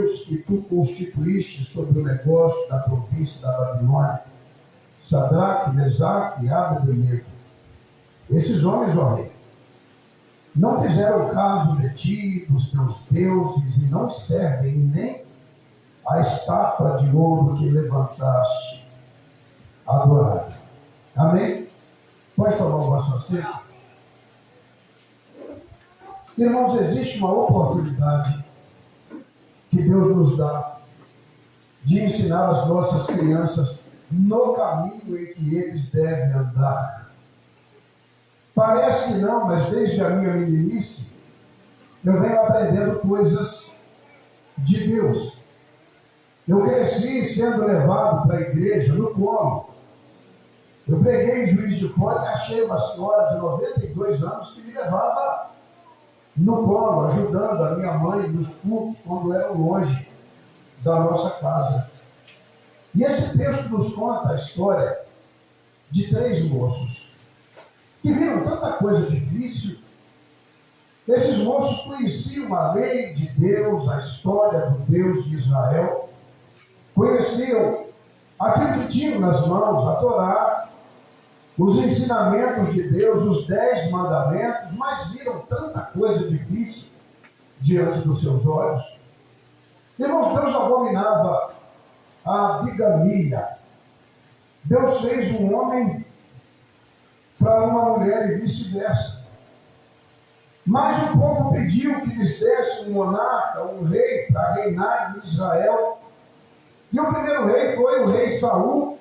Deus que tu constituíste sobre o negócio da província da Babilônia, Sadraque, Mesaque e Abednego. Esses homens, ó rei, não fizeram caso de ti, dos teus deuses, e não servem nem a estátua de ouro que levantaste adorar. Amém? Pode tomar o vosso assento? Irmãos, existe uma oportunidade que Deus nos dá de ensinar as nossas crianças no caminho em que eles devem andar. Parece que não, mas desde a minha meninice, eu venho aprendendo coisas de Deus. Eu cresci sendo levado para a igreja no colo. Eu preguei em Juiz de Fora e achei uma senhora de 92 anos que me levava no colo, ajudando a minha mãe nos cultos quando eram longe da nossa casa. E esse texto nos conta a história de 3 moços que viram tanta coisa difícil. Esses moços conheciam a lei de Deus, a história do Deus de Israel, conheciam aquilo que tinham nas mãos, a Torá, os ensinamentos de Deus, os 10 mandamentos, mas viram tanta coisa difícil diante dos seus olhos. Irmãos, Deus abominava a bigamia. Deus fez um homem para uma mulher e vice-versa. Mas o povo pediu que lhes desse um monarca, um rei, para reinar em Israel. E o primeiro rei foi o rei Saul,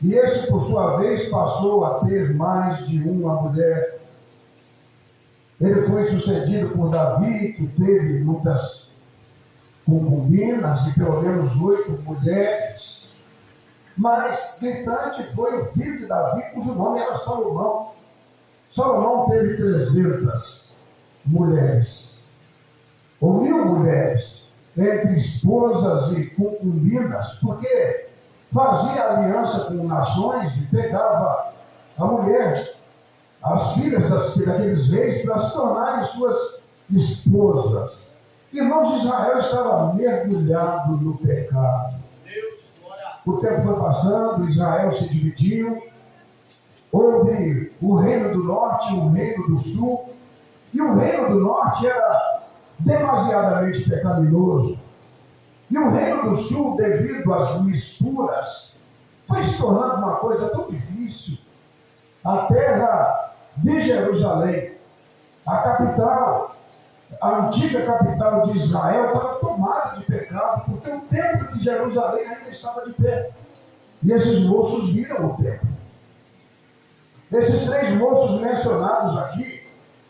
e esse, por sua vez, passou a ter mais de uma mulher. Ele foi sucedido por Davi, que teve muitas concubinas e pelo menos 8 mulheres. Mas gritante foi o filho de Davi, cujo nome era Salomão. Salomão teve 300 mulheres, ou 1000 mulheres, entre esposas e concubinas, porque fazia aliança com nações e pegava a mulher, as filhas daqueles reis, para se tornarem suas esposas. Irmãos, Israel estava mergulhado no pecado. O tempo foi passando, Israel se dividiu. Houve o reino do norte e o reino do sul. E o reino do norte era demasiadamente pecaminoso. E o reino do sul, devido às misturas, foi se tornando uma coisa tão difícil. A terra de Jerusalém, a capital, a antiga capital de Israel, estava tomada de pecado, porque o templo de Jerusalém ainda estava de pé. E esses moços viram o templo. Esses 3 moços mencionados aqui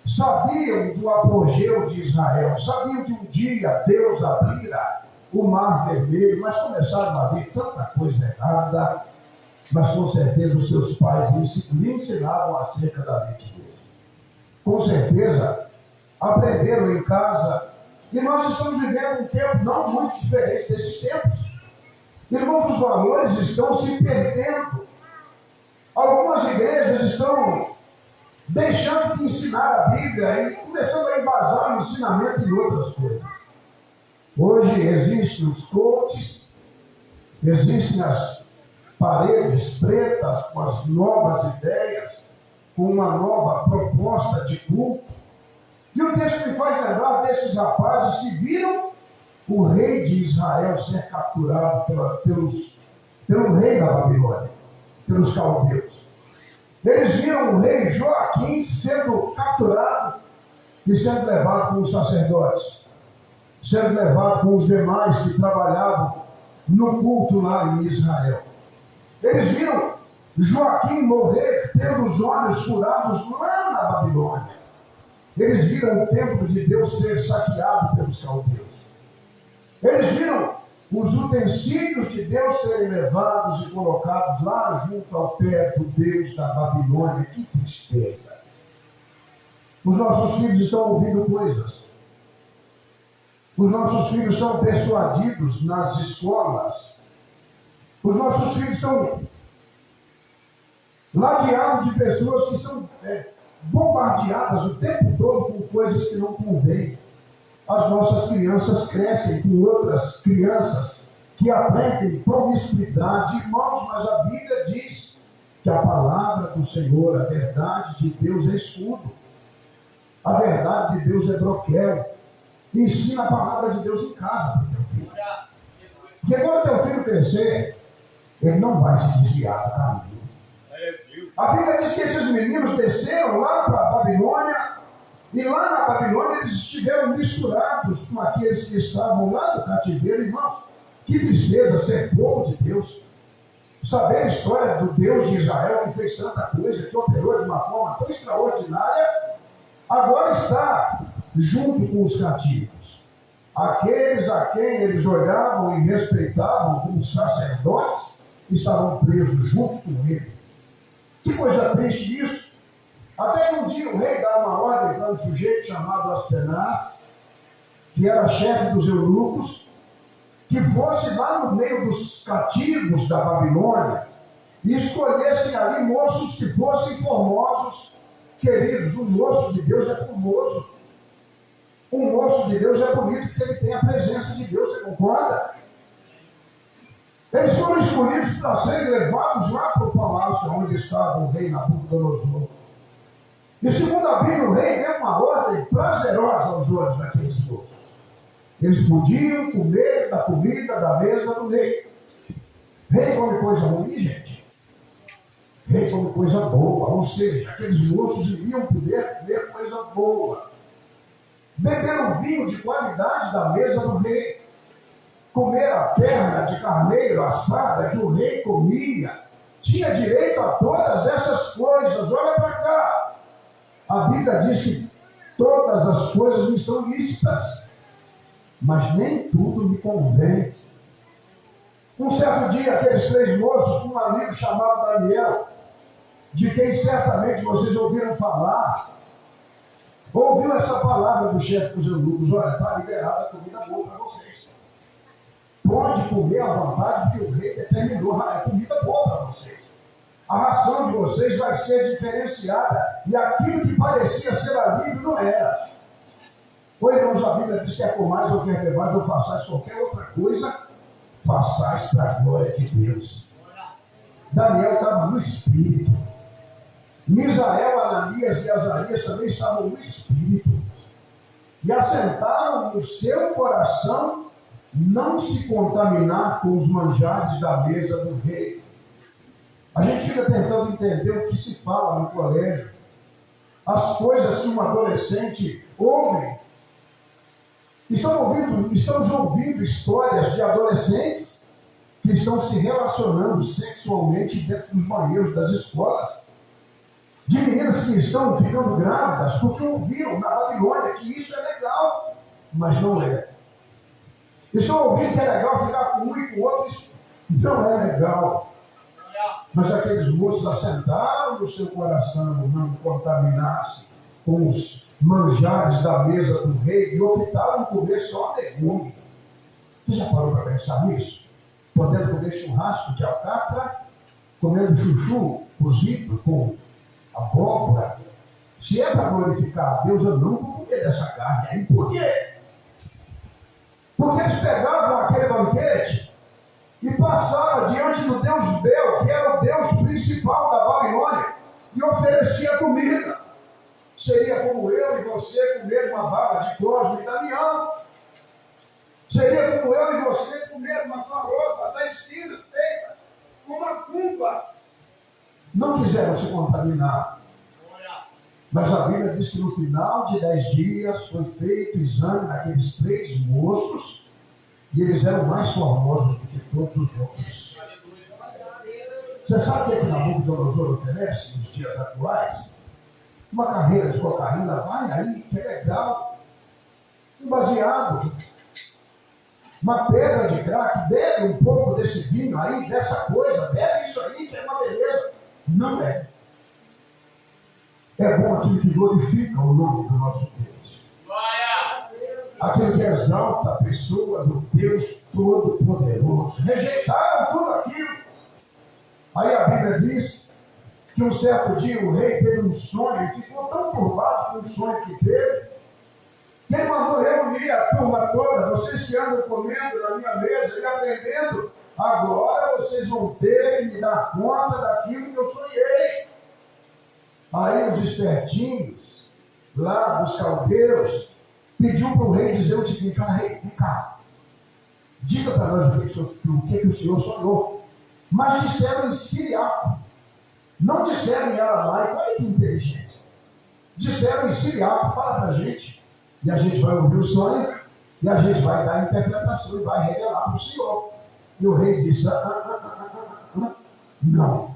sabiam do apogeu de Israel, sabiam que um dia Deus abrira o mar vermelho, mas começaram a ver tanta coisa errada, mas com certeza os seus pais lhe ensinaram acerca da lei de Deus. Com certeza aprenderam em casa, e nós estamos vivendo um tempo não muito diferente desses tempos. Irmãos, os valores estão se perdendo. Algumas igrejas estão deixando de ensinar a Bíblia e começando a embasar o ensinamento em outras coisas. Hoje existem os coaches, existem as paredes pretas com as novas ideias, com uma nova proposta de culto. E o texto me faz lembrar desses rapazes que viram o rei de Israel ser capturado pelo rei da Babilônia, pelos caldeus. Eles viram o rei Joaquim sendo capturado e sendo levado com os sacerdotes, sendo levado com os demais que trabalhavam no culto lá em Israel. Eles viram Joaquim morrer tendo os olhos curados lá na Babilônia. Eles viram o templo de Deus ser saqueado pelos caldeus. Eles viram os utensílios de Deus serem levados e colocados lá junto ao pé do Deus da Babilônia. Que tristeza! Os nossos filhos estão ouvindo coisas. Os nossos filhos são persuadidos nas escolas. Os nossos filhos são ladeados de pessoas que são bombardeadas o tempo todo com coisas que não convêm. as nossas crianças crescem com outras crianças que aprendem promiscuidade. Irmãos, mas a Bíblia diz que a palavra do Senhor, a verdade de Deus é escudo. A verdade de Deus é broquel. Ensina a palavra de Deus em casa para o teu filho. Porque quando teu filho crescer, ele não vai se desviar do caminho. A Bíblia diz que esses meninos desceram lá para a Babilônia, e lá na Babilônia eles estiveram misturados com aqueles que estavam lá do cativeiro. Irmãos, que tristeza ser povo de Deus. Saber a história do Deus de Israel, que fez tanta coisa, que operou de uma forma tão extraordinária, agora está junto com os cativos. Aqueles a quem eles olhavam e respeitavam como sacerdotes, estavam presos junto com ele. Que coisa triste isso. Até que um dia o rei dá uma ordem para um sujeito chamado Aspenaz, que era chefe dos eunucos, que fosse lá no meio dos cativos da Babilônia e escolhessem ali moços que fossem formosos. Queridos, um moço de Deus é formoso. Um moço de Deus é bonito porque ele tem a presença de Deus, você concorda? Eles foram escolhidos para serem levados lá para o palácio onde estava o rei Nabucodonosor. E segundo a Bíblia, o rei deu uma ordem prazerosa aos olhos daqueles moços. Eles podiam comer da comida da mesa do rei. Rei come coisa ruim, gente. Rei come coisa boa. Ou seja, aqueles moços iriam poder comer coisa boa. Beber um vinho de qualidade da mesa do rei. Comer a perna de carneiro assada que o rei comia. Tinha direito a todas essas coisas. Olha para cá. A Bíblia diz que todas as coisas me são lícitas, mas nem tudo me convém. Um certo dia, aqueles três moços, um amigo chamado Daniel, de quem certamente vocês ouviram falar, ouviu essa palavra do chefe dos eunucos: olha, está liberada a comida boa para vocês. Pode comer à vontade, porque o rei determinou, é comida boa para vocês. A ração de vocês vai ser diferenciada, e aquilo que parecia ser alívio não era. Pois, irmãos, a Bíblia diz que é comais ou quer bebais ou façais qualquer outra coisa, façais para a glória de Deus. Daniel estava no Espírito. Misael, Ananias e Azarias também estavam no Espírito. E assentaram no seu coração não se contaminar com os manjares da mesa do rei. A gente fica tentando entender o que se fala no colégio, as coisas que um adolescente ouve. Estamos ouvindo histórias de adolescentes que estão se relacionando sexualmente dentro dos banheiros das escolas. De meninas que estão ficando grávidas porque ouviram na Babilônia que isso é legal, mas não é. Estão ouvindo que é legal ficar com um e com o outro, isso não é legal. Mas aqueles moços assentaram no seu coração não contaminar-se com os manjares da mesa do rei e optaram em comer só legume. Você já parou para pensar nisso? Podendo comer churrasco de alcatra, comendo chuchu cozido com abóbora. Se é para glorificar a Deus, eu não vou comer dessa carne aí. Por quê? Porque eles pegavam aquele banquete e passavam diante do Deus Bel, que era o Deus principal da Babilônia, e oferecia comida. Seria como eu e você comer uma bala de Cosme e Damião. Seria como eu e você comer uma farofa da esquina feita com macumba. Não quiseram se contaminar. Mas a Bíblia diz que no final de 10 dias foi feito exame naqueles três moços e eles eram mais formosos do que todos os outros. Você sabe o que Nabucodonosor oferece nos dias atuais? Uma carreira de cocaína, vai aí, que é legal. Um baseado, uma pedra de crack, bebe um pouco desse vinho aí, dessa coisa, bebe isso aí, que é uma beleza. Não é. É bom aquilo que glorifica o nome do nosso Deus. Aquilo que exalta a pessoa do Deus Todo-Poderoso. Rejeitaram tudo aquilo. Aí a Bíblia diz que um certo dia o rei teve um sonho e ficou tão turbado com o sonho que teve, Quem mandou reunir a turma toda, vocês que andam comendo na minha mesa e aprendendo, agora vocês vão ter que me dar conta daquilo que eu sonhei. Aí os espertinhos, lá dos caldeus, pediu para o rei dizer o seguinte: olha, rei, vem cá, diga para nós o que o senhor sonhou. Mas disseram em siriaco, não disseram em aramaico. Olha que inteligência. Disseram em siriaco, fala para a gente, e a gente vai ouvir o sonho, e a gente vai dar a interpretação e vai revelar para o senhor. E o rei disse: não,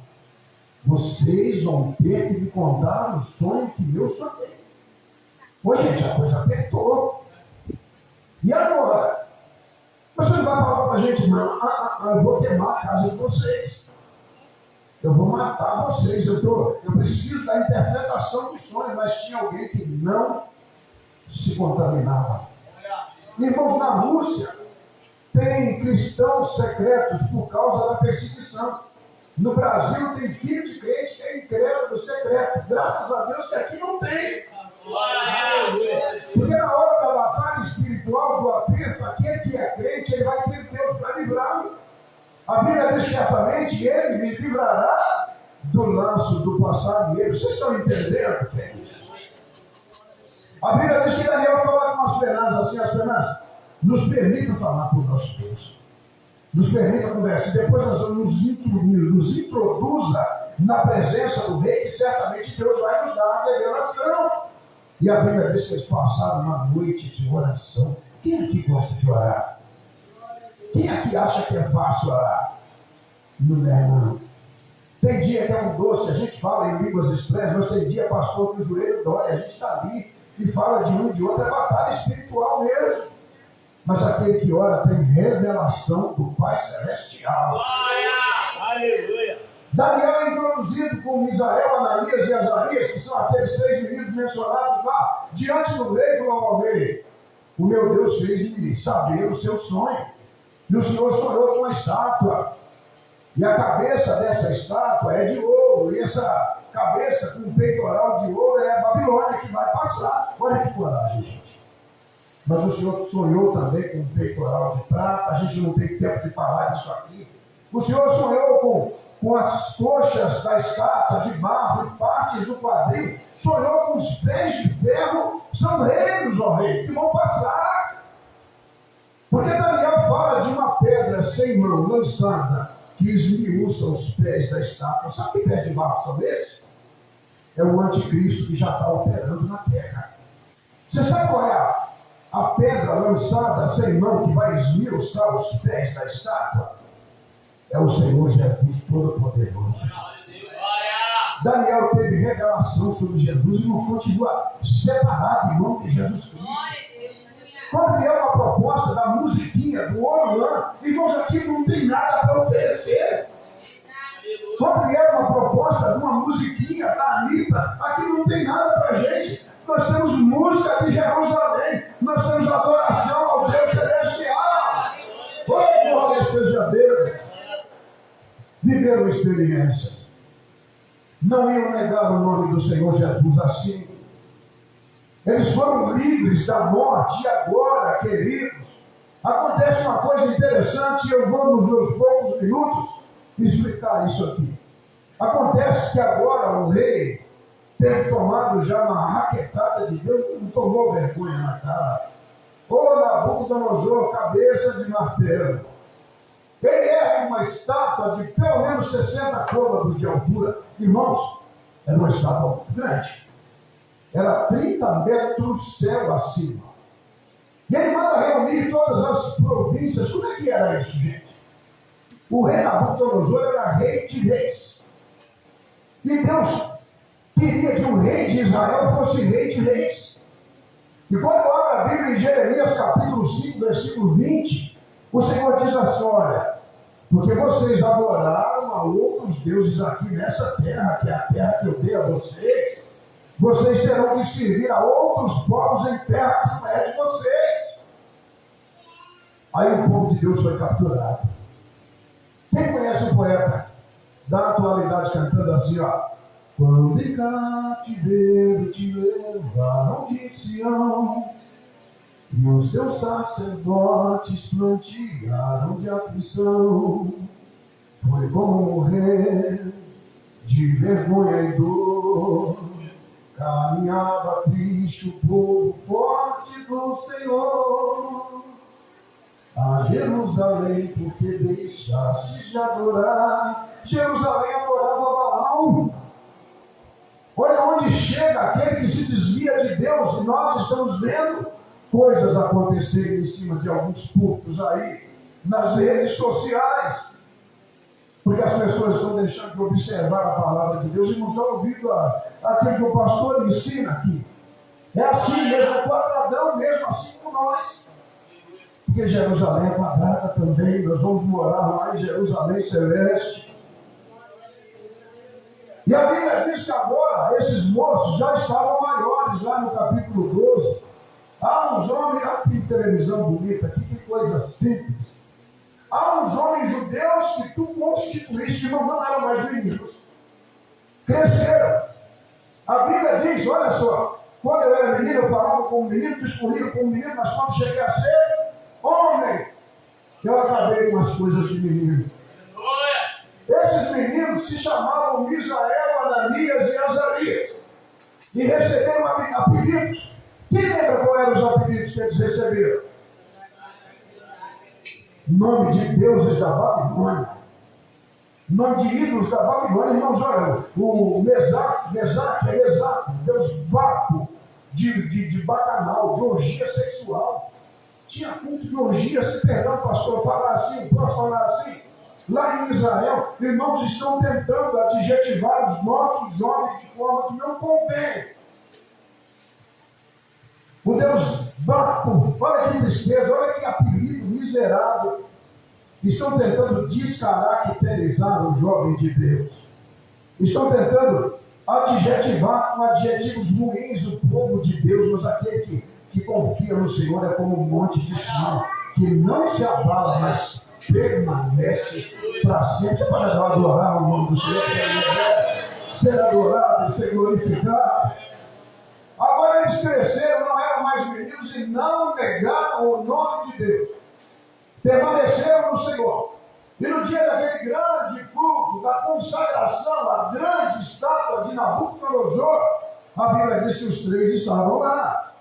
vocês vão ter que me contar o sonho que eu sonhei. Pô, gente, a coisa apertou. E agora? Você não vai falar para a gente: não, eu vou queimar a casa de vocês. Eu vou matar vocês. Eu preciso da interpretação do sonho. Mas tinha alguém que não se contaminava. Irmãos, na Rússia tem cristãos secretos por causa da perseguição. No Brasil tem filho de crente que é incrédulo secreto. Graças a Deus que aqui não tem. Porque na hora da batalha espiritual, do aperto, aquele que é crente, ele vai ter Deus para livrá-lo. A Bíblia diz: certamente ele me livrará do laço do passarinheiro. Vocês estão entendendo, queridos? A Bíblia diz que Daniel fala com as penadas assim: as penadas, nos permita falar com o nosso Deus. Nos permita conversar. Depois nós vamos nos introduza na presença do rei, que certamente Deus vai nos dar a revelação. E a Bíblia diz que eles passaram uma noite de oração. Quem aqui gosta de orar? Quem aqui acha que é fácil orar? Não é, não. Tem dia que é um doce, a gente fala em línguas estranhas, mas tem dia, pastor, que o joelho dói, a gente está ali e fala de um e de outro, é batalha espiritual mesmo. Mas aquele que ora tem revelação do Pai Celestial. Aleluia! Daniel é introduzido com Misael, Ananias e Azarias, que são aqueles 3 meninos mencionados lá, diante do rei, do rei. O meu Deus fez de mim saber o seu sonho. E o Senhor sonhou com uma estátua. E a cabeça dessa estátua é de ouro. E essa cabeça com um peitoral de ouro é a Babilônia que vai passar. Olha que coragem, gente. Mas o Senhor sonhou também com um peitoral de prata. A gente não tem tempo de falar disso aqui. O Senhor sonhou com as coxas da estátua de barro e partes do quadril. Sonhou com os pés de ferro. São reinos, ó rei, que vão passar. Porque Daniel fala de uma pedra sem mão, lançada, que esmiuça os pés da estátua. Sabe que pés de barro são esses? É o anticristo que já está operando na terra. Você sabe qual é a pedra lançada sem mão que vai esmiuçar os pés da estátua? É o Senhor Jesus Todo-Poderoso. Daniel teve revelação sobre Jesus e não continua separado em nome de Jesus Cristo. Quando vier uma proposta da musiquinha, do ouro lá, irmãos, aqui não tem nada para oferecer. Quando vier uma proposta de uma musiquinha da Anitta, aqui não tem nada para a gente. Nós temos música de Jerusalém, nós temos adoração ao Deus Celestial. Oh, glória seja Deus. Viveram experiências. Não iam negar o nome do Senhor Jesus assim. Eles foram livres da morte. E agora, queridos, acontece uma coisa interessante. Eu vou, nos meus poucos minutos, explicar isso aqui. Acontece que agora o rei, tendo tomado já uma raquetada de Deus, não tomou vergonha na cara. Ô Nabucodonosor, cabeça de martelo. Ele ergue uma estátua de pelo menos 60 côvados de altura. Irmãos, era uma estátua muito grande. Era 30 metros céu acima. E ele manda reunir todas as províncias. Como é que era isso, gente? O rei Nabucodonosor era rei de reis. E Deus queria que o rei de Israel fosse rei de reis. E quando abre a Bíblia em Jeremias capítulo 5, versículo 20, o Senhor diz assim: olha, porque vocês adoraram a outros deuses aqui nessa terra, que é a terra que eu dei a vocês, vocês terão que servir a outros povos em terra que não é de vocês. Aí o povo de Deus foi capturado. Quem conhece o poeta da atualidade cantando assim, ó: quando em cativeiro te levaram de Sião, E os seus sacerdotes plantearam de aflição. Foi como morrer de vergonha e dor. Caminhava triste o povo forte do Senhor. A Jerusalém, porque deixaste de adorar. Jerusalém adorava Baal. Olha onde chega aquele que se desvia de Deus. E nós estamos vendo coisas acontecerem em cima de alguns púlpitos aí, nas redes sociais. Porque as pessoas estão deixando de observar a palavra de Deus e não estão ouvindo aquilo que o pastor ensina aqui. É assim mesmo, é quadradão mesmo, assim como nós. Porque Jerusalém é quadrada também, nós vamos morar lá em Jerusalém Celeste. E a Bíblia diz que agora esses moços já estavam maiores, lá no capítulo 12. Há uns homens, aqui televisão bonita, aqui que coisa simples. Há uns homens judeus que tu constituíste, que não eram mais meninos. Cresceram. A Bíblia diz, olha só, quando eu era menino, eu falava com um menino, discorria com um menino, mas quando cheguei a ser homem, eu acabei com as coisas de menino. Esses meninos se chamavam Misael, Ananias e Azarias. E receberam apelidos. Quem lembra qual eram os apelidos que eles receberam? Nome de deuses da Babilônia. Nome de ídolos da Babilônia. Irmãos, olha, o Mesaque, Deus Baco, de bacanal, de orgia sexual. Tinha culto de orgia, se perdão, pastor, falar assim, posso falar assim? Lá em Israel, irmãos estão tentando adjetivar os nossos jovens de forma que não convém. O Deus Baco, olha que tristeza, olha que apelido miserável. Estão tentando descaracterizar o jovem de Deus. Estão tentando adjetivar com adjetivos ruins o povo de Deus, mas aquele que confia no Senhor é como um monte de Sião, que não se abala, mas permanece para sempre, para adorar o nome do Senhor, que é ser adorado e ser glorificado. Agora eles cresceram, não eram mais meninos e não negaram o nome de Deus. Permaneceram no Senhor. E no dia daquele grande culto, da consagração, a grande estátua de Nabucodonosor, a Bíblia diz que os três estavam lá.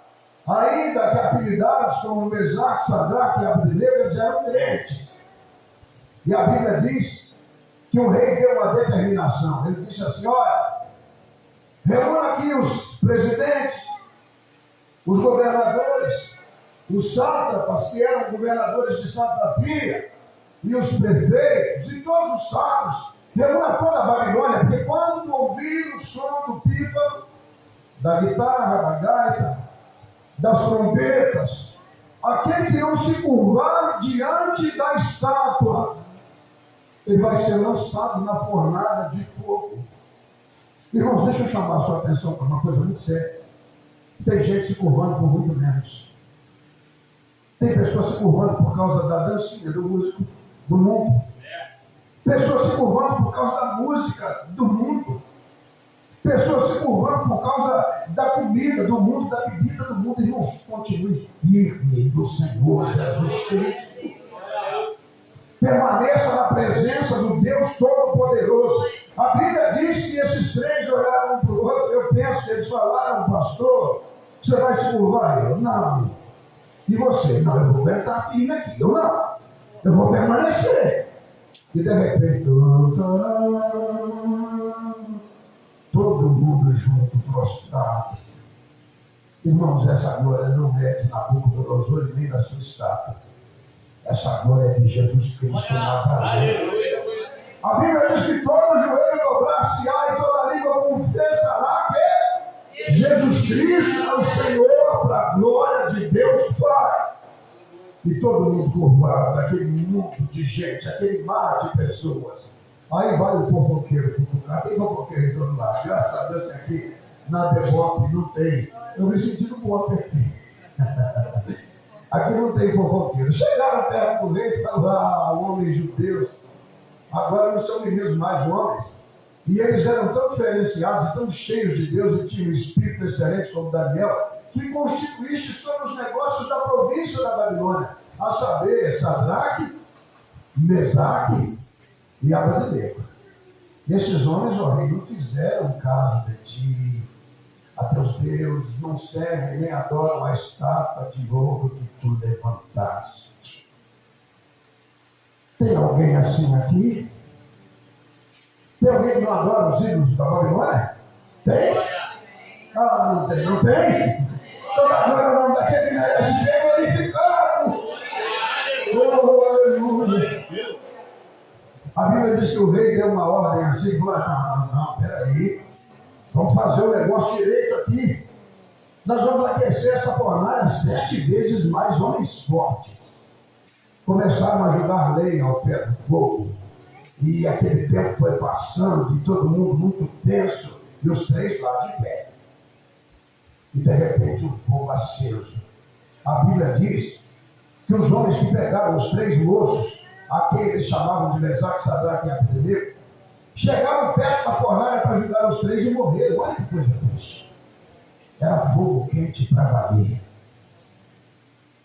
Ainda que apelidados como Mesaque, Sadraque e Abdenego, eles eram crentes. E a Bíblia diz que o rei deu uma determinação. Ele disse assim, olha, reúna aqui os presidentes, os governadores, os sátrapas, que eram governadores de satrapia, e os prefeitos, e todos os sábios, reúna toda a Babilônia, porque quando ouvir o som do pífaro, da guitarra, da gaita, das trombetas, aquele que não se curvar diante da estátua, ele vai ser lançado na fornalha de fogo. Irmãos, deixa eu chamar a sua atenção para uma coisa muito séria. Tem gente se curvando por muito menos. Tem pessoas se curvando por causa da dancinha, do músico, do mundo. Pessoas se curvando por causa da música, do mundo. Pessoas se curvando por causa da comida, do mundo, da bebida, do mundo. Irmãos, continue firme do Senhor Jesus Cristo. Permaneça na presença do Deus Todo-Poderoso. A Bíblia diz que esses três olharam um para o outro. Eu penso que eles falaram, pastor, você vai se curvar? Eu, não. E você? Não, eu vou estar firme aqui. Eu não. Eu vou permanecer. E de repente, todo mundo junto, prostrado. Irmãos, essa glória não é de Nabucodonosor nem da sua estátua. Essa glória é de Jesus Cristo Nazaré. A Bíblia diz que todo joelho dobrar-se-á e toda língua confessará que Jesus Cristo é o Senhor, para a glória de Deus Pai. E todo mundo curvado, aquele mundo de gente, aquele mar de pessoas. Aí vai o fofoqueiro cutucar. Tem fofoqueiro em todo lado. Graças a Deus que aqui na Debope não tem. Eu me senti no Bope aqui. Aqui não tem fofoqueiro. Chegaram perto do rei e falaram, homens judeus, agora não são meninos mais homens. E eles eram tão diferenciados, tão cheios de Deus, e tinham um espírito excelente como Daniel, que constituíste sobre os negócios da província da Babilônia, a saber, Sadraque, Mesaque e Abednego. Esses homens, ó rei, não fizeram caso de ti, a teus deuses, não servem nem adoram a estátua de ouro que tu levantaste. Tem alguém assim aqui? Tem alguém que não adora os ídolos da Babilônia? Tem? Ah, não tem, não tem? Toda agora o nome daquele que merece ser glorificado. Oh, aleluia. A Bíblia diz que o rei deu uma ordem assim, falou, não, peraí, vamos fazer o negócio direito aqui. Nós vamos aquecer essa fornalha 7 vezes mais homens fortes. Começaram a jogar lenha ao pé do fogo. E aquele tempo foi passando e todo mundo muito tenso, e os 3 lá de pé. E de repente o fogo aceso. A Bíblia diz que os homens que pegaram os 3 moços, a quem eles chamavam de Mesaque, Sadraque e Abednego, chegaram perto da fornalha para ajudar os 3 e morreram. Olha que coisa triste. Era fogo quente para valer.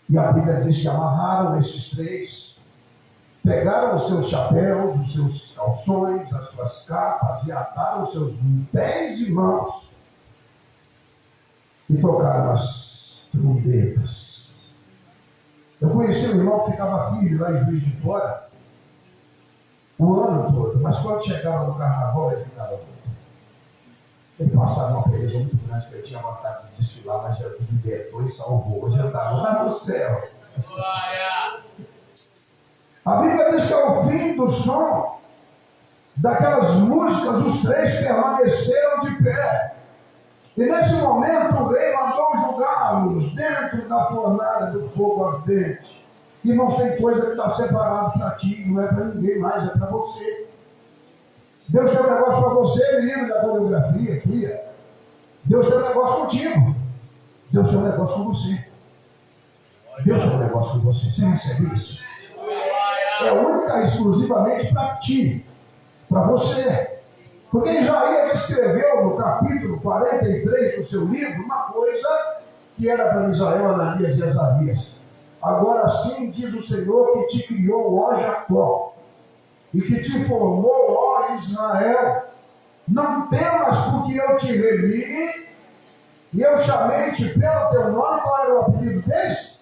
E a Bíblia diz que amarraram esses 3, pegaram os seus chapéus, os seus calções, as suas capas e ataram os seus pés e mãos e tocaram as trombetas. Eu conheci um irmão que ficava firme lá em Juiz de Fora o ano todo, mas quando chegava no carnaval ele ficava doido. Ele passava uma beleza muito grande que ele tinha vontade de desfilar, mas já libertou e salvou. Hoje eu estava lá no céu. A Bíblia diz que ao fim do som daquelas músicas, os 3 permaneceram de pé. E nesse momento o rei mandou julgá-los dentro da fornalha do fogo ardente. Irmãos, tem coisa que está separada para ti, não é para ninguém mais, é para você. Deus tem um negócio para você, menino da coreografia aqui. Deus tem um negócio contigo. Deus tem um negócio com você. Deus tem um negócio com você. Você recebe isso? É única e exclusivamente para ti, para você. Porque Isaías escreveu no capítulo 43 do seu livro uma coisa que era para Israel, Ananias e Azarias. Agora sim diz o Senhor que te criou, ó Jacó, e que te formou, ó Israel. Não temas, porque eu te remi, e eu chamei-te pelo teu nome. Qual era o apelido deles?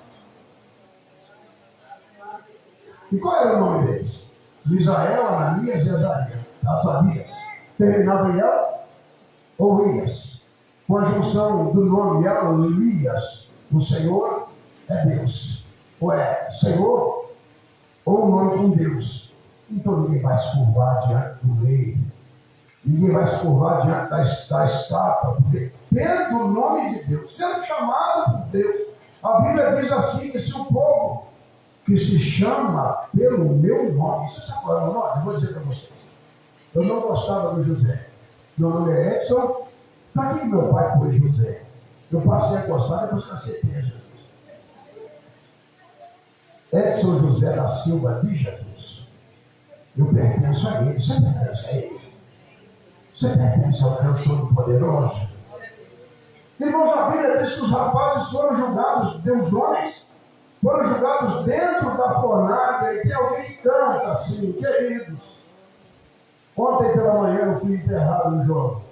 E qual era o nome deles? Misael, Ananias e Azarias. Terminava em El ou Ias? Com a junção do nome El e Ias, o Senhor é Deus. Ou é Senhor ou o nome de um Deus. Então ninguém vai se curvar diante do rei. Ninguém vai se curvar diante da estátua, porque tendo o nome de Deus, sendo chamado por Deus, a Bíblia diz assim, que se o povo que se chama pelo meu nome, você sabe qual é o meu nome? Eu vou dizer para vocês. Eu não gostava do José. Meu nome é Edson. Para que meu pai foi José? Eu passei a gostar depois que aceitei Jesus. Edson José da Silva de Jesus. Eu pertenço a ele. Você pertence a ele? Você pertence ao Deus Todo-Poderoso? Irmãos, a Bíblia diz que os rapazes foram julgados, os homens foram julgados dentro da fornalha, e tem alguém que canta assim, queridos. Ontem pela manhã eu fui enterrado um jovem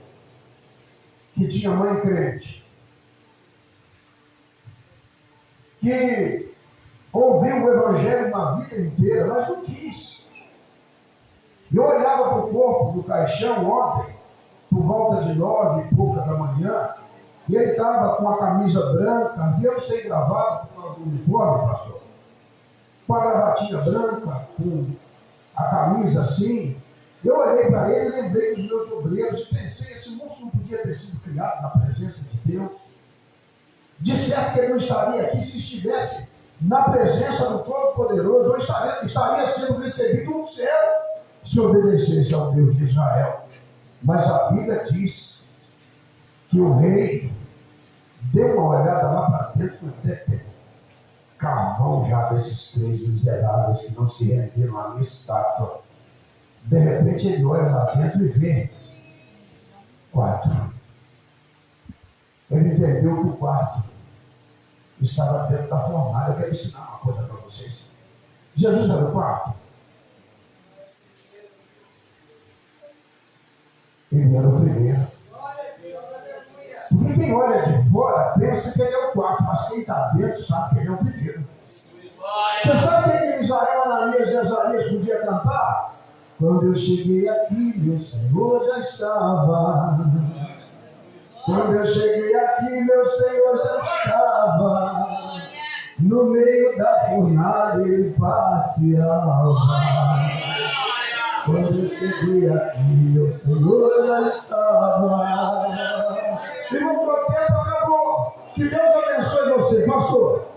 que tinha mãe crente, que ouviu o Evangelho uma vida inteira, mas não quis. Eu olhava para o corpo do caixão ontem, por volta de 9 e pouca da manhã, e ele estava com a camisa branca, e eu sem gravata por causa do uniforme, pastor, com a gravatinha branca, com a camisa assim. Eu olhei para ele, lembrei dos meus obreiros e pensei, esse moço não podia ter sido criado na presença de Deus. De certo que ele não estaria aqui se estivesse na presença do Todo-Poderoso, ou estaria sendo recebido no céu, se obedecesse ao Deus de Israel. Mas a Bíblia diz que o rei deu uma olhada lá para dentro do templo. Carvão já desses 3 miseráveis que não se renderam à minha estátua. De repente ele olha lá dentro e vê 4. Ele entendeu que o quarto estava dentro da fornalha. Eu quero ensinar uma coisa para vocês. Jesus era o quarto. Ele era o primeiro. Porque quem olha de fora pensa que ele é o quarto, mas quem está dentro sabe que ele é o primeiro. Você sabe quem Israel, Ananias e Azarias podia cantar? Quando eu cheguei aqui, meu Senhor já estava. Quando eu cheguei aqui, meu Senhor já estava. No meio da fornalha ele passeava. Quando eu cheguei aqui, meu Senhor já estava. Irmão, o tempo acabou. Que Deus abençoe você, pastor.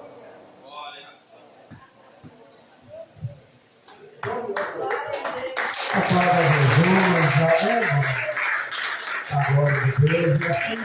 A palavra de Jesus, agora de Deus.